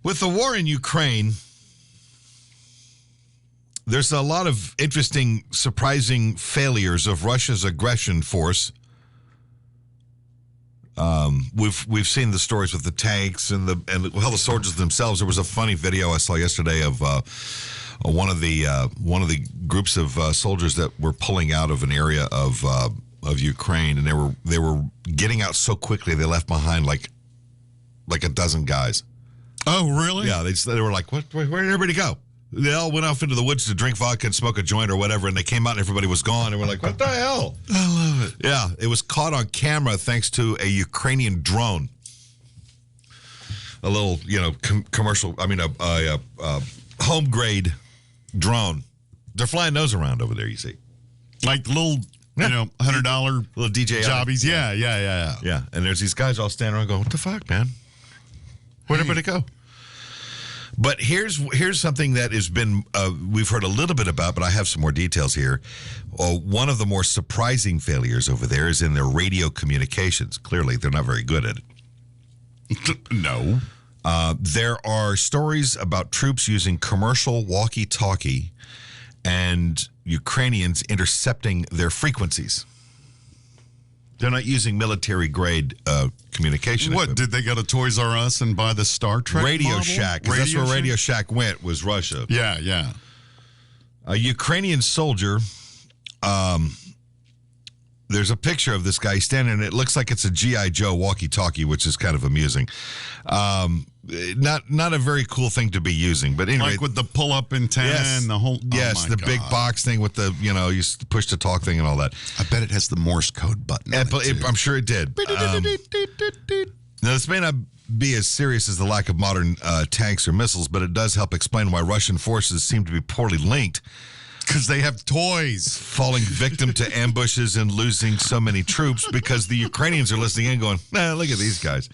With the war in Ukraine, there's a lot of interesting, surprising failures of Russia's aggression force. We've seen the stories with the tanks and the soldiers themselves. There was a funny video I saw yesterday of one of the groups of soldiers that were pulling out of an area of Ukraine, and they were getting out so quickly they left behind like a dozen guys. Oh, really? Yeah, they were like, where did everybody go? They all went off into the woods to drink vodka and smoke a joint or whatever, and they came out and everybody was gone. And we're like, what the hell? I love it. Yeah, it was caught on camera thanks to a Ukrainian drone. A little, commercial, a home-grade drone. They're flying those around over there, you see. Like little, $100 little DJI jobbies. Yeah. Yeah, and there's these guys all standing around going, what the fuck, man? Where'd everybody go? But here's something that has been, we've heard a little bit about, but I have some more details here. One of the more surprising failures over there is in their radio communications. Clearly, they're not very good at it. No. There are stories about troops using commercial walkie-talkie and Ukrainians intercepting their frequencies. They're not using military-grade communication What, equipment. did they go to Toys R Us and buy the Star Trek Radio model? Shack. 'Cause that's where Radio Shack went, was Russia. Yeah. A Ukrainian soldier, there's a picture of this guy standing, and it looks like it's a G.I. Joe walkie-talkie, which is kind of amusing. Not a very cool thing to be using, but anyway. Like with the pull-up antenna and the whole... Yes, the big box thing with the, you push-to-talk thing and all that. I bet it has the Morse code button. I'm sure it did. Now, this may not be as serious as the lack of modern tanks or missiles, but it does help explain why Russian forces seem to be poorly linked. Because they have toys. Falling victim to ambushes and losing so many troops because the Ukrainians are listening in going, look at these guys.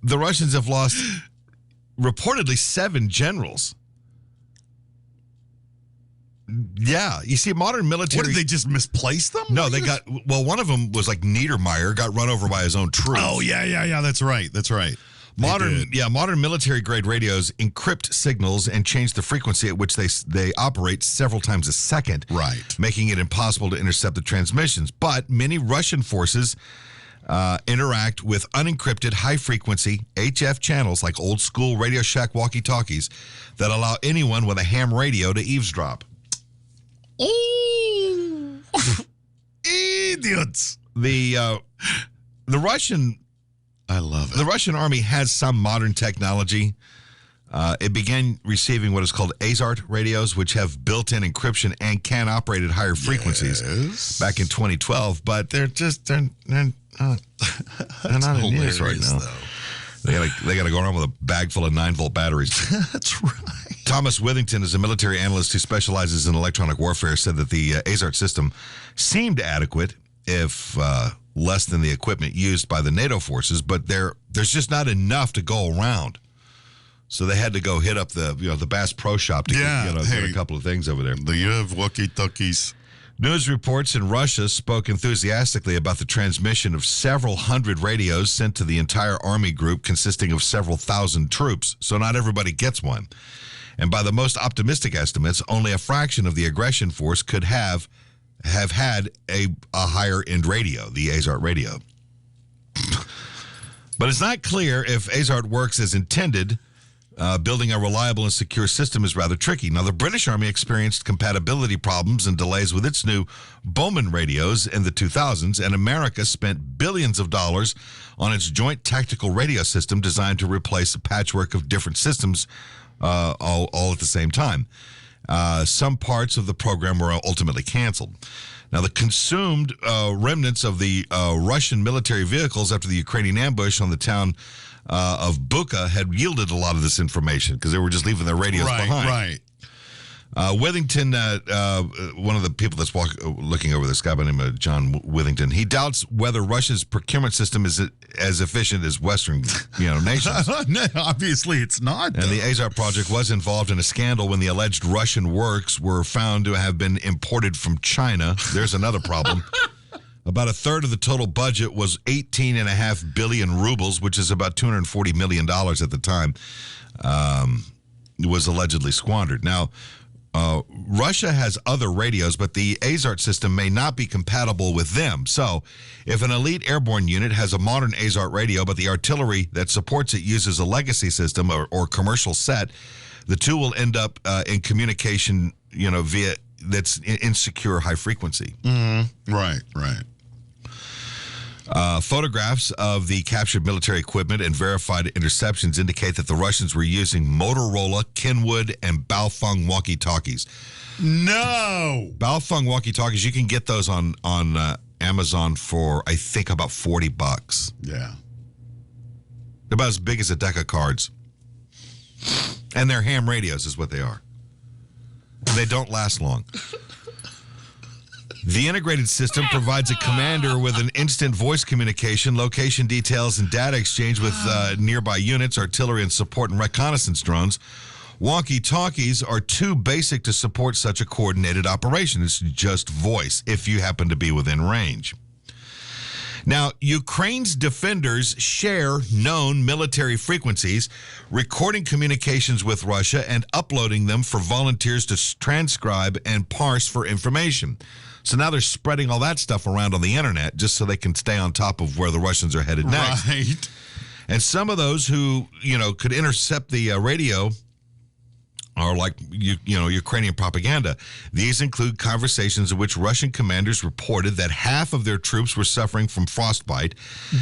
The Russians have lost reportedly 7 generals. Yeah, you see, modern military... What, did they just misplace them? No, they got... Well, one of them was like Niedermeyer, got run over by his own troops. Oh, yeah, that's right. Modern military-grade radios encrypt signals and change the frequency at which they operate several times a second. Right. Making it impossible to intercept the transmissions. But many Russian forces interact with unencrypted high-frequency HF channels like old-school Radio Shack walkie-talkies that allow anyone with a ham radio to eavesdrop. Oh, idiots! The Russian... I love it. The Russian army has some modern technology. It began receiving what is called AZART radios, which have built-in encryption and can operate at higher frequencies back in 2012, but they're not in use right now. Though. They got to go around with a bag full of 9-volt batteries. That's right. Thomas Withington is a military analyst who specializes in electronic warfare, said that the AZART system seemed adequate, if less than the equipment used by the NATO forces, but there's just not enough to go around. So they had to go hit up the Bass Pro Shop to get a couple of things over there. You have walkie-talkies. News reports in Russia spoke enthusiastically about the transmission of several hundred radios sent to the entire army group consisting of several thousand troops, so not everybody gets one. And by the most optimistic estimates, only a fraction of the aggression force could have had a higher-end radio, the AZART radio. But it's not clear if AZART works as intended. Building a reliable and secure system is rather tricky. Now, the British Army experienced compatibility problems and delays with its new Bowman radios in the 2000s, and America spent billions of dollars on its Joint Tactical Radio System designed to replace a patchwork of different systems all at the same time. Some parts of the program were ultimately canceled. Now, the consumed remnants of the Russian military vehicles after the Ukrainian ambush on the town of Bucha had yielded a lot of this information because they were just leaving their radios behind. Right. Withington, one of the people that's looking over this guy by the name of John Withington, he doubts whether Russia's procurement system is as efficient as Western nations. No, obviously, it's not. And the AZART project was involved in a scandal when the alleged Russian works were found to have been imported from China. There's another problem. About a third of the total budget was 18.5 billion rubles, which is about $240 million at the time, was allegedly squandered. Now, Russia has other radios, but the AZART system may not be compatible with them. So, if an elite airborne unit has a modern AZART radio, but the artillery that supports it uses a legacy system or commercial set, the two will end up in communication, via that's insecure high frequency. Mm-hmm. Right. Photographs of the captured military equipment and verified interceptions indicate that the Russians were using Motorola, Kenwood, and Baofeng walkie-talkies. No! Baofeng walkie-talkies, you can get those on Amazon for, I think, about $40. Yeah. They're about as big as a deck of cards. And they're ham radios is what they are. And they don't last long. The integrated system provides a commander with an instant voice communication, location details, and data exchange with nearby units, artillery, and support and reconnaissance drones. Walkie-talkies are too basic to support such a coordinated operation. It's just voice if you happen to be within range. Now, Ukraine's defenders share known military frequencies, recording communications with Russia and uploading them for volunteers to transcribe and parse for information. So now they're spreading all that stuff around on the internet just so they can stay on top of where the Russians are headed next. Right. And some of those who, could intercept the radio are like, Ukrainian propaganda. These include conversations in which Russian commanders reported that half of their troops were suffering from frostbite.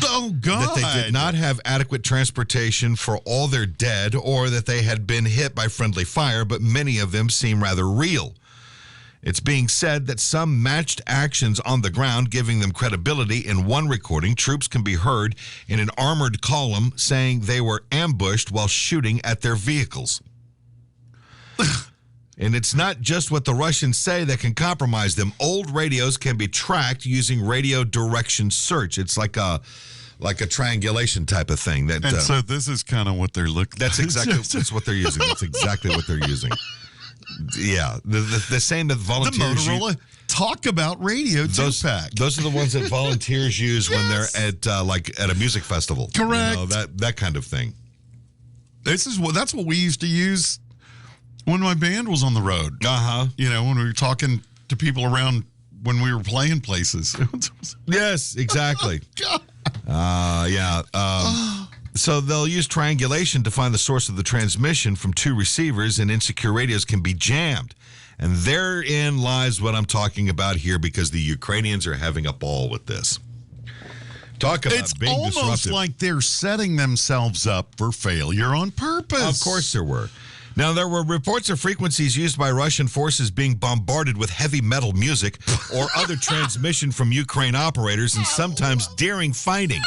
Oh, God. That they did not have adequate transportation for all their dead, or that they had been hit by friendly fire, but many of them seem rather real. It's being said that some matched actions on the ground, giving them credibility. In one recording, troops can be heard in an armored column saying they were ambushed while shooting at their vehicles. And it's not just what the Russians say that can compromise them. Old radios can be tracked using radio direction search. It's like a triangulation type of thing. And so this is kind of what they're looking. That's exactly that's what they're using. That's exactly what they're using. Yeah, the same that volunteers. The Motorola Talk About Radio two-pack. Those are the ones that volunteers use when they're at at a music festival. Correct. That kind of thing. That's what we used to use when my band was on the road. When we were talking to people around when we were playing places. Yes, exactly. Oh, So they'll use triangulation to find the source of the transmission from two receivers, and insecure radios can be jammed. And therein lies what I'm talking about here, because the Ukrainians are having a ball with this. Talk about being disruptive. It's almost like they're setting themselves up for failure on purpose. Of course there were. Now, there were reports of frequencies used by Russian forces being bombarded with heavy metal music or other transmission from Ukraine operators, and sometimes daring fighting.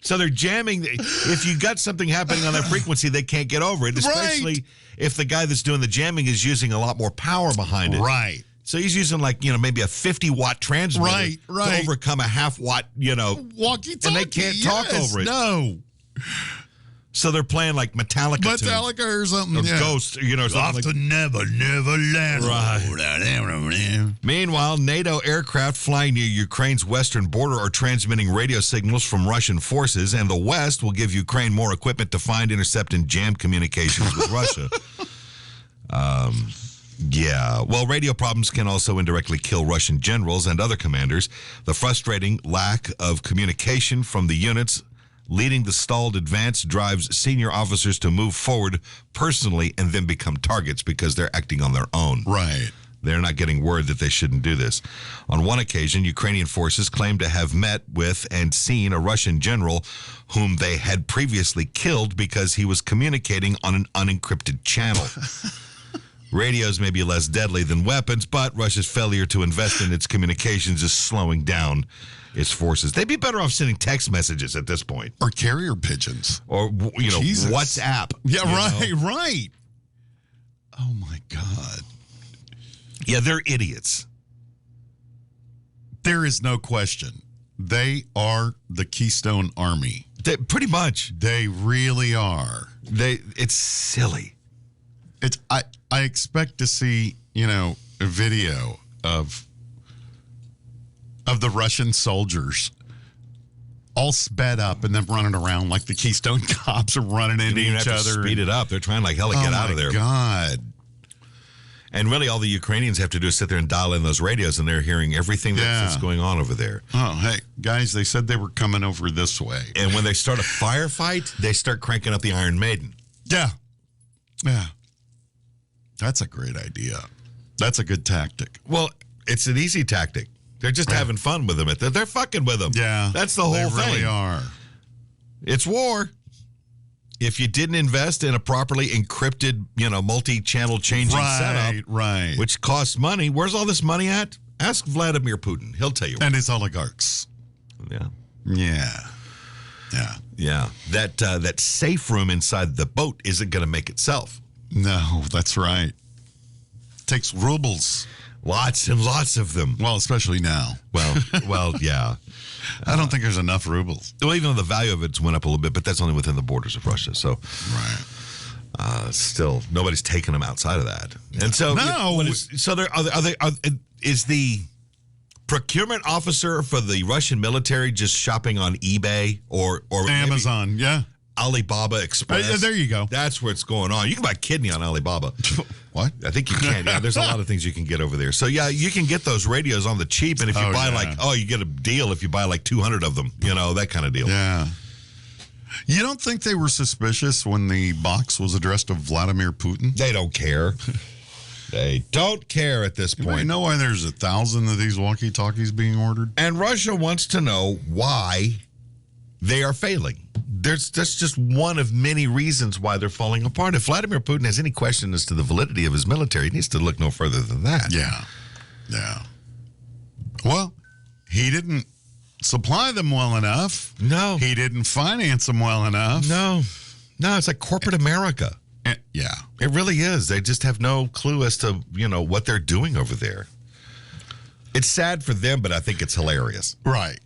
So they're jamming. If you got something happening on that frequency, they can't get over it, especially if the guy that's doing the jamming is using a lot more power behind it. Right. So he's using maybe a 50-watt transmitter to overcome a half-watt, walkie-talkie. And they can't talk over it. No. So they're playing like Metallica or something. Or Ghost, something Off like to Neverland. Right. Meanwhile, NATO aircraft flying near Ukraine's western border are transmitting radio signals from Russian forces, and the West will give Ukraine more equipment to find, intercept, and jam communications with Russia. Well, radio problems can also indirectly kill Russian generals and other commanders. The frustrating lack of communication from the units leading the stalled advance drives senior officers to move forward personally and then become targets because they're acting on their own. Right. They're not getting word that they shouldn't do this. On one occasion, Ukrainian forces claimed to have met with and seen a Russian general whom they had previously killed because he was communicating on an unencrypted channel. Radios may be less deadly than weapons, but Russia's failure to invest in its communications is slowing down its forces. They'd be better off sending text messages at this point. Or carrier pigeons. Or, WhatsApp. Yeah, right. Oh, my God. Yeah, they're idiots. There is no question. They are the Keystone Army. Pretty much. They really are. It's silly. I expect to see, a video of of the Russian soldiers all sped up and then running around like the Keystone Cops are running into each other. Speed it up. They're trying like hell to get out of there. Oh, my God. And really, all the Ukrainians have to do is sit there and dial in those radios, and they're hearing everything that's going on over there. Oh, hey, guys, they said they were coming over this way. And when they start a firefight, they start cranking up the Iron Maiden. Yeah. Yeah. That's a great idea. That's a good tactic. Well, it's an easy tactic. They're just having fun with them. They're fucking with them. Yeah. That's the whole thing. They really are. It's war. If you didn't invest in a properly encrypted, multi-channel changing setup, which costs money, where's all this money at? Ask Vladimir Putin. He'll tell you. And his oligarchs. Yeah. Yeah. Yeah. Yeah. That safe room inside the boat isn't going to make itself. No, that's right. Takes rubles. Lots and lots of them. Well, especially now. Well, yeah. I don't think there's enough rubles. Well, even though the value of it's went up a little bit, but that's only within the borders of Russia. So, still, nobody's taking them outside of that. And so, is the procurement officer for the Russian military just shopping on eBay or Amazon? Yeah. Alibaba Express. There you go. That's where it's going on. You can buy a kidney on Alibaba. What? I think you can. Yeah, there's a lot of things you can get over there. So, yeah, you can get those radios on the cheap. And if you buy you get a deal if you buy like 200 of them, that kind of deal. Yeah. You don't think they were suspicious when the box was addressed to Vladimir Putin? They don't care. They don't care at this point. You know why there's 1,000 of these walkie-talkies being ordered? And Russia wants to know why they are failing. That's just one of many reasons why they're falling apart. If Vladimir Putin has any question as to the validity of his military, he needs to look no further than that. Yeah. Yeah. Well, he didn't supply them well enough. No. He didn't finance them well enough. No, it's like corporate America. Yeah. It really is. They just have no clue as to, what they're doing over there. It's sad for them, but I think it's hilarious. Right.